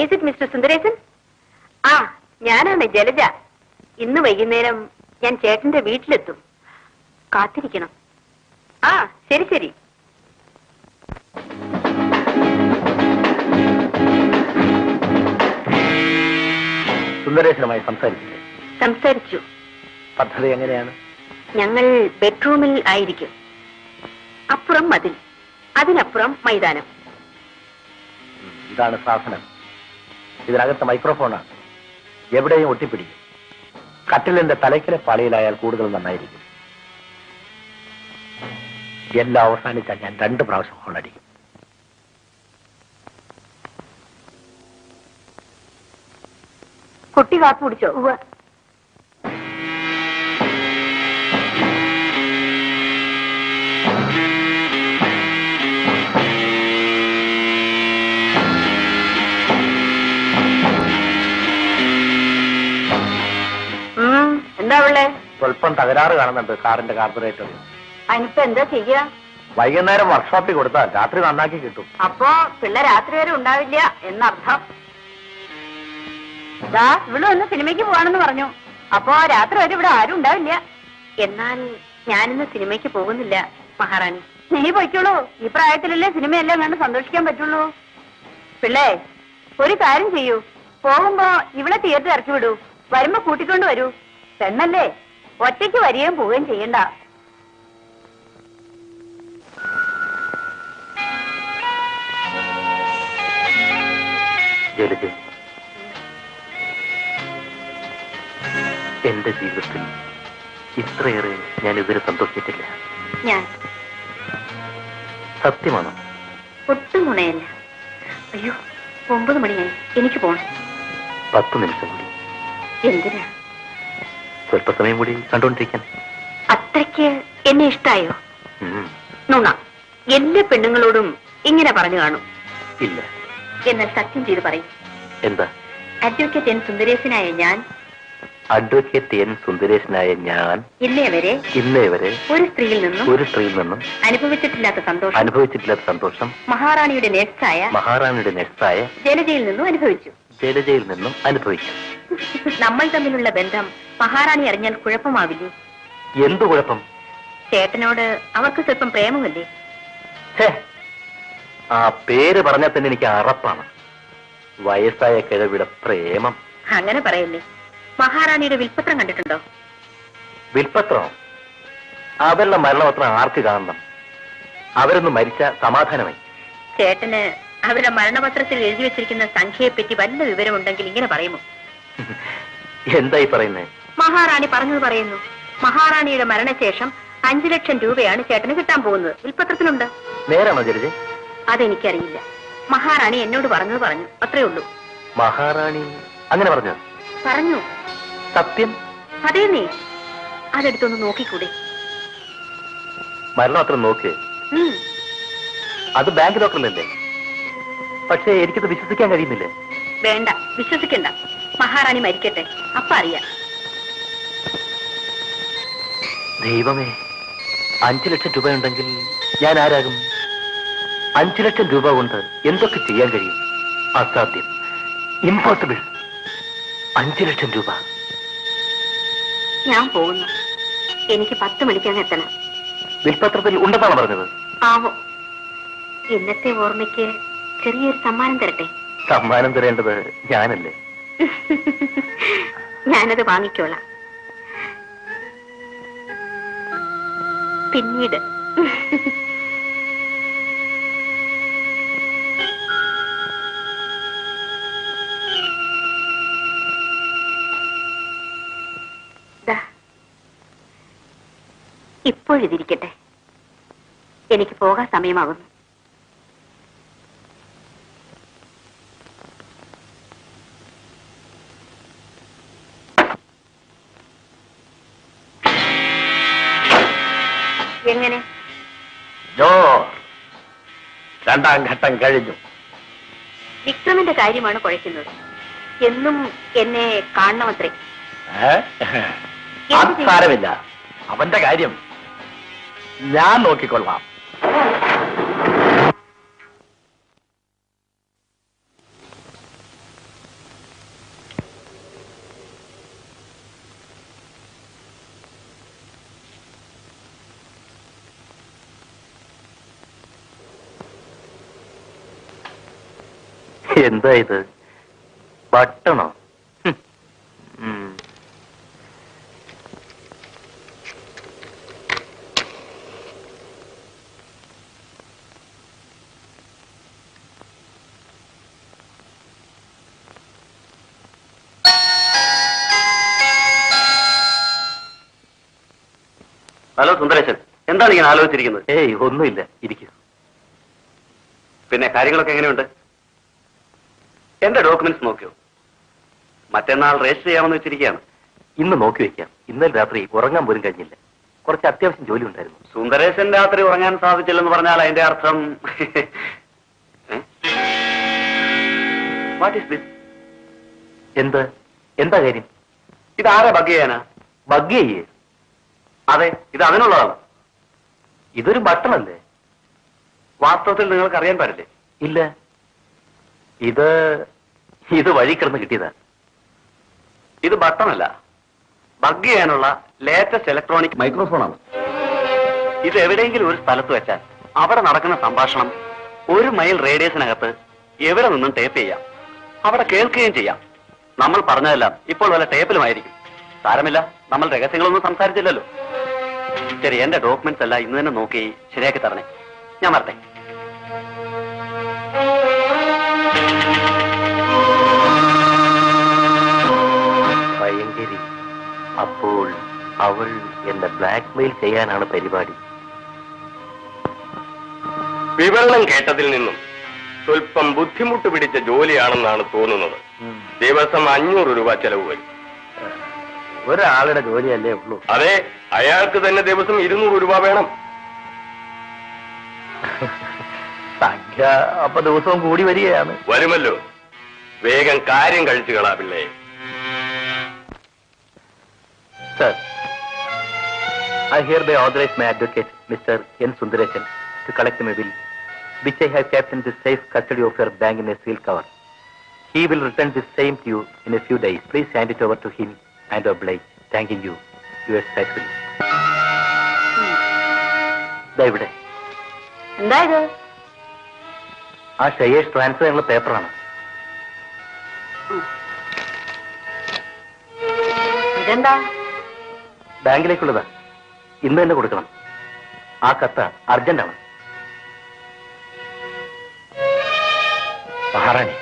Is it mister Sundaresan? ആ, ഞാനാണ് ജലജ. ഇന്ന് വൈകുന്നേരം ഞാൻ ചേട്ടന്റെ വീട്ടിലെത്തും. കാത്തിരിക്കണം. ആ, ശരി ശരി. സുന്ദരേശനുമായി സംസാരിച്ചില്ലേ? സംസാരിച്ചു. പദ്ധതി എങ്ങനെയാണ്? ഞങ്ങൾ ബെഡ്റൂമിൽ ആയിരിക്കും. അപ്പുറം മതിൽ, അതിനപ്പുറം മൈതാനം. ഇതാണ് സാധനം. ഇതിനകത്ത് മൈക്രോഫോണാണ്. എവിടെയും ഒട്ടിപ്പിടിക്കും. കട്ടിലിന്റെ തലയ്ക്കലെ പാളിയിലായാൽ കൂടുതൽ നന്നായിരിക്കും. എല്ലാം അവസാനിച്ചാൽ ഞാൻ 2 പ്രാവശ്യം ഹോണടിക്കും. കുട്ടി കാപ്പി കുടിച്ചോ? എന്താ ഉള്ളേ? സ്വല്പം തകരാറ് കാണുന്നുണ്ട് കാറിന്റെ കാർബറേറ്റർ. അതിനിപ്പോ എന്താ ചെയ്യാ? വൈകുന്നേരം വർക്ക്ഷോപ്പിൽ കൊടുത്താൽ രാത്രി നന്നാക്കി കിട്ടും. അപ്പോ പിള്ള രാത്രി വരെ ഉണ്ടാവില്ല എന്നർത്ഥം. ഇവിടെ ഒന്ന് സിനിമയ്ക്ക് പോവാണെന്ന് പറഞ്ഞു. അപ്പോ രാത്രി വരെ ഇവിടെ ആരും ഉണ്ടാവില്ല. എന്നാൽ ഞാനിന്ന് സിനിമയ്ക്ക് പോകുന്നില്ല മഹാറാണി. നീ പൊയ്ക്കോളൂ. ഈ പ്രായത്തിലല്ലേ സിനിമയെല്ലാം കണ്ട് സന്തോഷിക്കാൻ പറ്റുള്ളൂ. പിള്ളേ, ഒരു കാര്യം ചെയ്യൂ. പോകുമ്പോ ഇവിടെ തിയേറ്റർ ഇറക്കി വിടൂ. വരുമ്പോ കൂട്ടിക്കൊണ്ട് വരൂ. പെണ്ണല്ലേ, ഒറ്റയ്ക്ക് വരികയും പോവുകയും ചെയ്യണ്ട. എന്റെ ജീവിതത്തിൽ ഇത്രയേറെ ഞാൻ ഇതുവരെ സന്തോഷിച്ചിട്ടില്ല. ഞാൻ സത്യമാണോ? ഒട്ടും നുണയല്ല. അയ്യോ, 9 മണിയായി. എനിക്ക് പോണം. 10 നിമിഷം കൂടി. എന്തിനാ? സ്വല്പസമയം കൂടി കണ്ടുകൊണ്ടിരിക്കാൻ. അത്രയ്ക്ക് എന്നെ ഇഷ്ടായോ? നുണ. എല്ലാ പെണ്ണുങ്ങളോടും ഇങ്ങനെ പറഞ്ഞു കാണും. ഇല്ല. എന്നാൽ സത്യം ചെയ്ത് പറയും. എന്താ? അഡ്വക്കേറ്റ് എൻ സുന്ദരേശനായ ഞാൻ ഇന്നേ വരെ ഒരു സ്ത്രീയിൽ നിന്നും അനുഭവിച്ചിട്ടില്ലാത്ത സന്തോഷം മഹാറാണിയുടെ നേഴ്സായ ജലജയിൽ നിന്നും അനുഭവിച്ചു. നമ്മൾ തമ്മിലുള്ള ബന്ധം മഹാറാണി അറിഞ്ഞാൽ കുഴപ്പമാവില്ലേ? എന്തു കുഴപ്പം? ചേട്ടനോട് അവർക്ക് സ്വല്പം പ്രേമമല്ലേ? ആ പേര് പറഞ്ഞാൽ തന്നെ എനിക്ക് അറപ്പാണ്. വയസ്സായ കിഴവിടെ പ്രേമം. അങ്ങനെ പറയല്ലേ. മഹാറാണിയുടെ വിൽപ്പത്രം കണ്ടിട്ടുണ്ടോ? വിൽപ്പത്രം? അവരുടെ മരണപത്രം ആർക്ക് കാണണം? അവരൊന്ന് മരിച്ച സമാധാനമായി. ചേട്ടന് അവരുടെ മരണപത്രത്തിൽ എഴുതി വെച്ചിരിക്കുന്ന സംഖ്യയെപ്പറ്റി വല്ല വിവരമുണ്ടെങ്കിൽ ഇങ്ങനെ പറയുമോ? എന്തായി പറയുന്നേ? മഹാറാണി പറഞ്ഞത് പറയുന്നു. മഹാറാണിയുടെ മരണശേഷം 5 ലക്ഷം രൂപയാണ് ചേട്ടന് കിട്ടാൻ പോകുന്നത്. വിൽപ്പത്രത്തിലുണ്ട്. നേരാണോ ജലജ? അതെനിക്കറിയില്ല. മഹാറാണി എന്നോട് പറഞ്ഞു. അത്രേ ഉള്ളൂ. മഹാറാണി അങ്ങനെ പറഞ്ഞു? സത്യം? അതേ. നീ അതെടുത്തൊന്ന് നോക്കിക്കൂടെ? മരണപത്രം നോക്ക്. അത് ബാങ്ക് ലോക്കറിലല്ലേ? പക്ഷേ എനിക്കത് വിശ്വസിക്കാൻ കഴിയുന്നില്ലേ? വേണ്ട, വിശ്വസിക്കണ്ട. മഹാറാണി മരിക്കട്ടെ, അപ്പ അറിയാം. ദൈവമേ, 5 ലക്ഷം രൂപയുണ്ടെങ്കിൽ ഞാൻ ആരാകും? 5 ലക്ഷം രൂപ കൊണ്ട് എന്തൊക്കെ ചെയ്യാൻ കഴിയും? അസാധ്യം, ഇമ്പോസിബിൾ. 5 ലക്ഷം രൂപ. ഞാൻ പോകുന്നു. എനിക്ക് 10 മണിക്കങ്ങ് എത്തണം. വിൽപ്പത്രത്തിൽ ഉണ്ടെന്നാണ് പറഞ്ഞത്. ആവോ. ഇന്നത്തെ ഓർമ്മയ്ക്ക് ചെറിയൊരു സമ്മാനം തരട്ടെ? സമ്മാനം തരേണ്ടത് ഞാനല്ലേ? ഞാനത് വാങ്ങിക്കോളാം. പിന്നീട്. ഇപ്പോഴിതിരിക്കട്ടെ. എനിക്ക് പോകാൻ സമയമാകുന്നു. എങ്ങനെ? രണ്ടാം ഘട്ടം കഴിഞ്ഞു. വിക്രമിന്റെ കാര്യമാണ് കുഴയ്ക്കുന്നത്. എന്നും എന്നെ കാണണമത്രേ. സാരമില്ല, അവന്റെ കാര്യം ഞാൻ നോക്കിക്കൊള്ളാം. എന്താ ഇത്? പട്ടണോ? ഹലോ സുന്ദരേശൻ, എന്താണ് ഇങ്ങനെ ആലോചിച്ചിരിക്കുന്നത്? ഏയ് ഒന്നുമില്ല, ഇരിക്കൂ. പിന്നെ കാര്യങ്ങളൊക്കെ എങ്ങനെയുണ്ട്? എന്റെ ഡോക്യുമെന്റ്സ് നോക്കിയോ? മറ്റന്നാൾ രജിസ്റ്റർ ചെയ്യാമെന്ന് വെച്ചിരിക്കുകയാണ്. ഇന്ന് നോക്കി വെക്കാം. ഇന്നലെ രാത്രി ഉറങ്ങാൻ പോലും കഴിഞ്ഞില്ല. കുറച്ച് അത്യാവശ്യം ജോലി ഉണ്ടായിരുന്നു. സുന്ദരേശൻ രാത്രി ഉറങ്ങാൻ സാധിച്ചില്ലെന്ന് പറഞ്ഞാൽ അതിന്റെ അർത്ഥം വാട്ട് ഈസ് ദിസ്? എന്താ കാര്യം? ഇതാരാ ബഗ് ചെയ്യാനാ? ബഗ് ചെയ്യേ? അതെ, ഇത് അതിനുള്ളതാണ്. ഇതൊരു ബട്ടണല്ലേ? വാസ്തവത്തിൽ നിങ്ങൾക്ക് അറിയാൻ പാടില്ലേ? ഇല്ല, ഇത് വഴി കിടന്ന് കിട്ടിയതാ. ഇത് ബട്ടണല്ല, ബഗ് ചെയ്യാനുള്ള ലേറ്റസ്റ്റ് ഇലക്ട്രോണിക് മൈക്രോഫോണാണ്. ഇത് എവിടെയെങ്കിലും ഒരു സ്ഥലത്ത് വെച്ചാൽ അവിടെ നടക്കുന്ന സംഭാഷണം 1 മൈൽ റേഡിയസിനകത്ത് എവിടെ നിന്നും ടേപ്പ് ചെയ്യാം, അവിടെ കേൾക്കുകയും ചെയ്യാം. നമ്മൾ പറഞ്ഞതെല്ലാം ഇപ്പോൾ വല്ല ടേപ്പിലുമായിരിക്കും. സാരമില്ല, നമ്മൾ രഹസ്യങ്ങളൊന്നും സംസാരിച്ചില്ലല്ലോ. ശരി, എന്റെ ഡോക്യുമെന്റ്സ് എല്ലാം ഇന്ന് തന്നെ നോക്കി ശരിയാക്കി തരണേ. ഞാൻ വരട്ടെ. ഭയങ്കരി. അപ്പോൾ അവൾ എന്നെ ബ്ലാക്ക്മെയിൽ ചെയ്യാനാണ് പരിപാടി. വിവരണം കേട്ടതിൽ നിന്നും സ്വല്പം ബുദ്ധിമുട്ട് പിടിച്ച ജോലിയാണെന്നാണ് തോന്നുന്നത്. ദിവസം 500 രൂപ ചെലവ് വരും. ഒരാളുടെ ജോലിയല്ലേ ഉള്ളൂ. അതെ, അയാൾക്ക് തന്നെ ദിവസം 200 രൂപ വേണം. സംഖ്യ അപ്പൊ ദിവസവും കൂടി വരികയാണ്. വരുമല്ലോ. വേഗം കാര്യം കഴിച്ചു കളാ പിള്ളേ. Sir, I hereby authorize my advocate, Mr. N. Sundaresan, to collect my bill, which I have kept in the safe custody of your bank in a sealed cover. He will return the same to you in a few days. Please hand it over to him and oblige. Thanking you. Yours faithfully. ദാ ഇവിടെ. എന്താ ഇത്? ആ shares transfer ചെയ്യാനുള്ള പേപ്പറാണ്. ഇതെന്താ? ബാങ്കിലേക്കുള്ളതാ. ഇന്ന് തന്നെ കൊടുക്കണം. ആ കത്ത് അർജന്റാണ്. മഹാറാണി,